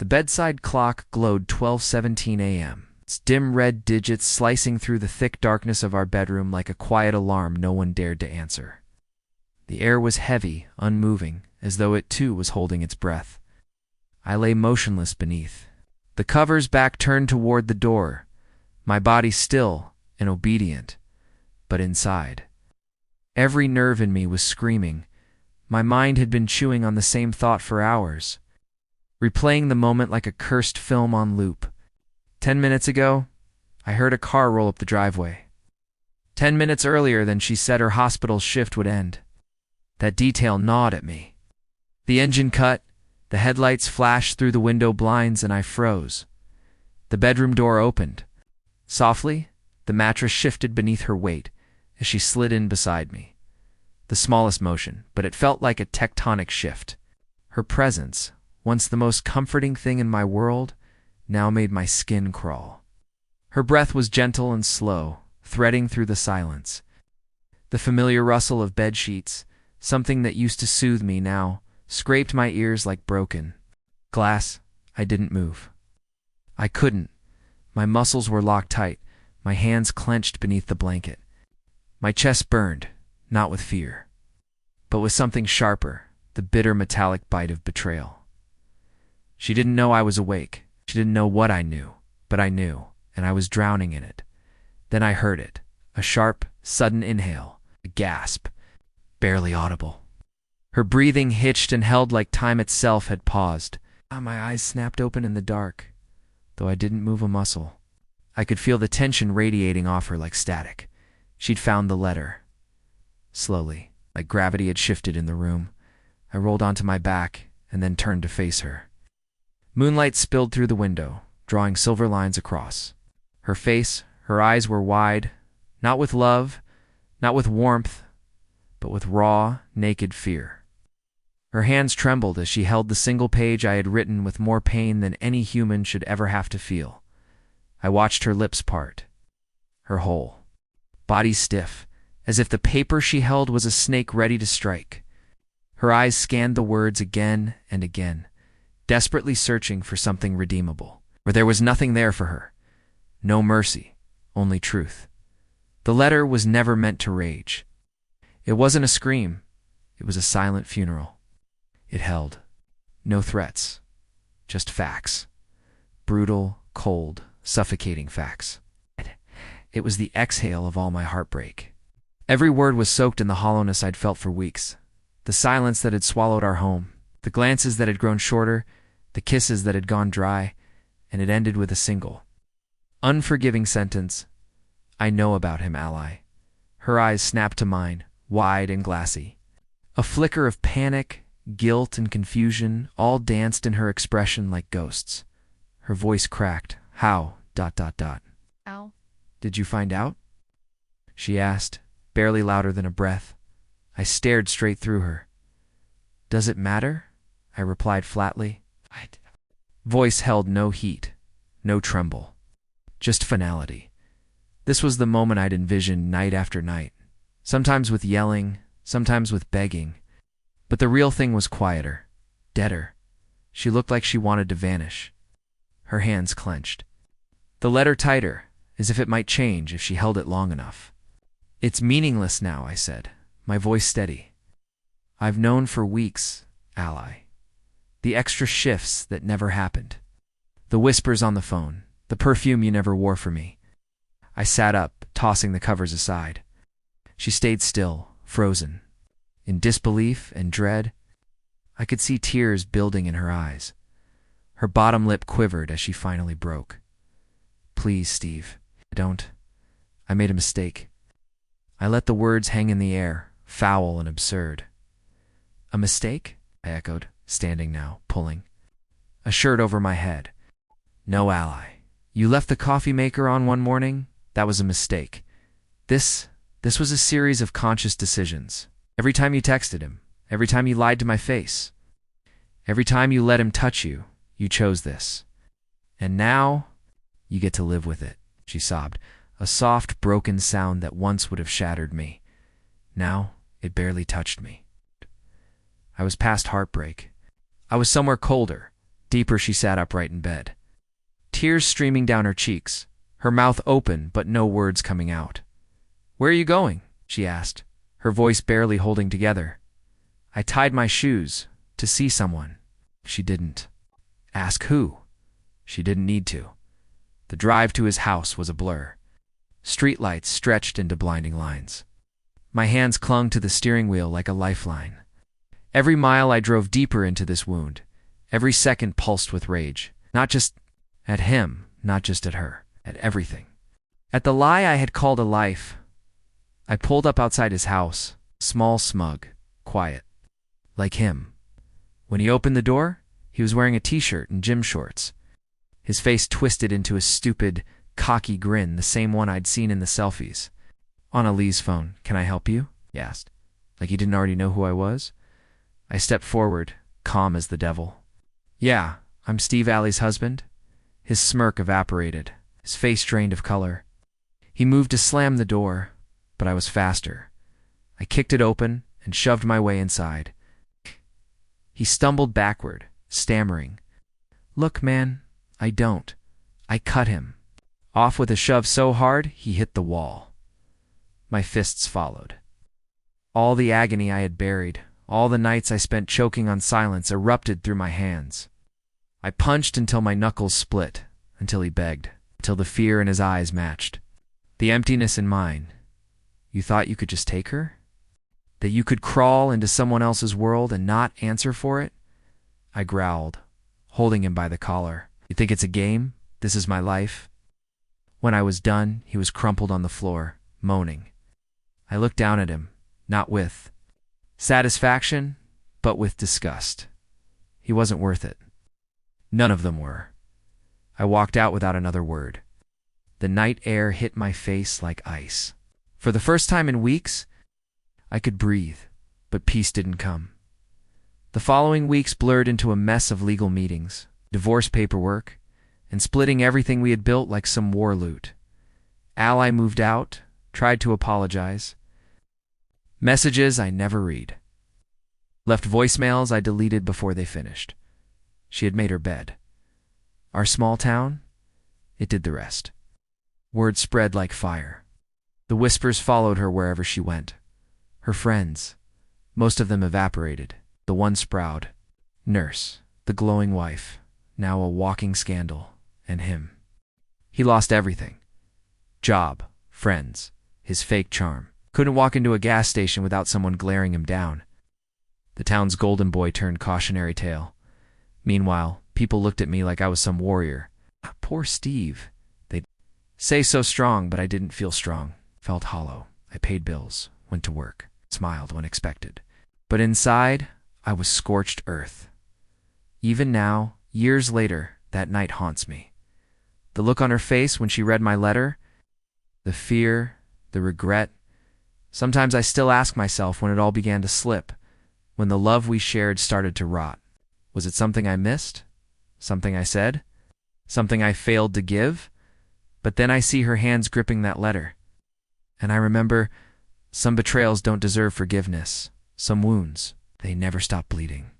The bedside clock glowed 12:17 a.m., its dim red digits slicing through the thick darkness of our bedroom like a quiet alarm no one dared to answer. The air was heavy, unmoving, as though it too was holding its breath. I lay motionless beneath, the covers back turned toward the door, my body still and obedient, but inside. Every nerve in me was screaming. My mind had been chewing on the same thought for hours, replaying the moment like a cursed film on loop. 10 minutes ago, I heard a car roll up the driveway. 10 minutes earlier than she said her hospital shift would end. That detail gnawed at me. The engine cut, the headlights flashed through the window blinds, and I froze. The bedroom door opened. Softly, the mattress shifted beneath her weight as she slid in beside me. The smallest motion, but it felt like a tectonic shift. Her presence, once the most comforting thing in my world, now made my skin crawl. Her breath was gentle and slow, threading through the silence. The familiar rustle of bed sheets, something that used to soothe me now, scraped my ears like broken glass. I didn't move. I couldn't. My muscles were locked tight, my hands clenched beneath the blanket. My chest burned, not with fear, but with something sharper, the bitter metallic bite of betrayal. She didn't know I was awake. She didn't know what I knew, but I knew, and I was drowning in it. Then I heard it, a sharp, sudden inhale, a gasp, barely audible. Her breathing hitched and held like time itself had paused. My eyes snapped open in the dark, though I didn't move a muscle. I could feel the tension radiating off her like static. She'd found the letter. Slowly, like gravity had shifted in the room, I rolled onto my back and then turned to face her. Moonlight spilled through the window, drawing silver lines across. Her face, her eyes were wide, not with love, not with warmth, but with raw, naked fear. Her hands trembled as she held the single page I had written with more pain than any human should ever have to feel. I watched her lips part, her whole body stiff, as if the paper she held was a snake ready to strike. Her eyes scanned the words again and again, desperately searching for something redeemable, where there was nothing there for her. No mercy, only truth. The letter was never meant to rage. It wasn't a scream. It was a silent funeral. It held no threats, just facts. Brutal, cold, suffocating facts. It was the exhale of all my heartbreak. Every word was soaked in the hollowness I'd felt for weeks. The silence that had swallowed our home, the glances that had grown shorter, the kisses that had gone dry, and it ended with a single, unforgiving sentence. I know about him, Ally. Her eyes snapped to mine, wide and glassy. A flicker of panic, guilt, and confusion all danced in her expression like ghosts. Her voice cracked. How? ... Al? Did you find out? She asked, barely louder than a breath. I stared straight through her. Does it matter? I replied flatly. Voice held no heat, no tremble, just finality. This was the moment I'd envisioned night after night, sometimes with yelling, sometimes with begging. But the real thing was quieter, deader. She looked like she wanted to vanish. Her hands clenched. The letter tighter, as if it might change if she held it long enough. It's meaningless now, I said, my voice steady. I've known for weeks, Ally. The extra shifts that never happened. The whispers on the phone, the perfume you never wore for me. I sat up, tossing the covers aside. She stayed still, frozen. In disbelief and dread, I could see tears building in her eyes. Her bottom lip quivered as she finally broke. Please, Steve, don't. I made a mistake. I let the words hang in the air, foul and absurd. A mistake? I echoed, standing now, pulling a shirt over my head. No, Ally. You left the coffee maker on one morning? That was a mistake. This was a series of conscious decisions. Every time you texted him, every time you lied to my face, every time you let him touch you, you chose this. And now, you get to live with it, she sobbed, a soft, broken sound that once would have shattered me. Now, it barely touched me. I was past heartbreak. I was somewhere colder, Deeper, she sat upright in bed, tears streaming down her cheeks, her mouth open but no words coming out. "Where are you going?" she asked, her voice barely holding together. "I tied my shoes to see someone." She didn't ask who. She didn't need to. The drive to his house was a blur. Streetlights stretched into blinding lines. My hands clung to the steering wheel like a lifeline. Every mile I drove deeper into this wound. Every second pulsed with rage. Not just at him, not just at her, at everything. At the lie I had called a life. I pulled up outside his house, small, smug, quiet. Like him. When he opened the door, he was wearing a t-shirt and gym shorts. His face twisted into a stupid, cocky grin, the same one I'd seen in the selfies. On Lee's phone. "Can I help you?" he asked. Like he didn't already know who I was. I stepped forward, calm as the devil. "Yeah, I'm Steve Alley's husband." His smirk evaporated, his face drained of color. He moved to slam the door, but I was faster. I kicked it open and shoved my way inside. He stumbled backward, stammering. "Look, man, I don't." I cut him. Off with a shove so hard, he hit the wall. My fists followed. All the agony I had buried, all the nights I spent choking on silence erupted through my hands. I punched until my knuckles split, until he begged, until the fear in his eyes matched. The emptiness in mine. "You thought you could just take her? That you could crawl into someone else's world and not answer for it?" I growled, holding him by the collar. "You think it's a game? This is my life?" When I was done, he was crumpled on the floor, moaning. I looked down at him, not with satisfaction, but with disgust. He wasn't worth it. None of them were. I walked out without another word. The night air hit my face like ice. For the first time in weeks, I could breathe, but peace didn't come. The following weeks blurred into a mess of legal meetings, divorce paperwork, and splitting everything we had built like some war loot. Ally moved out, tried to apologize. Messages I never read. Left voicemails I deleted before they finished. She had made her bed. Our small town? It did the rest. Word spread like fire. The whispers followed her wherever she went. Her friends. Most of them evaporated. The one sprout. Nurse. The glowing wife. Now a walking scandal. And him. He lost everything. Job. Friends. His fake charm. Couldn't walk into a gas station without someone glaring him down. The town's golden boy turned cautionary tale. Meanwhile, people looked at me like I was some warrior. Poor Steve. They'd say so strong, but I didn't feel strong. Felt hollow. I paid bills. Went to work. Smiled when expected. But inside, I was scorched earth. Even now, years later, that night haunts me. The look on her face when she read my letter, the fear, the regret. Sometimes I still ask myself when it all began to slip, when the love we shared started to rot. Was it something I missed? Something I said? Something I failed to give? But then I see her hands gripping that letter. And I remember, some betrayals don't deserve forgiveness. Some wounds, they never stop bleeding.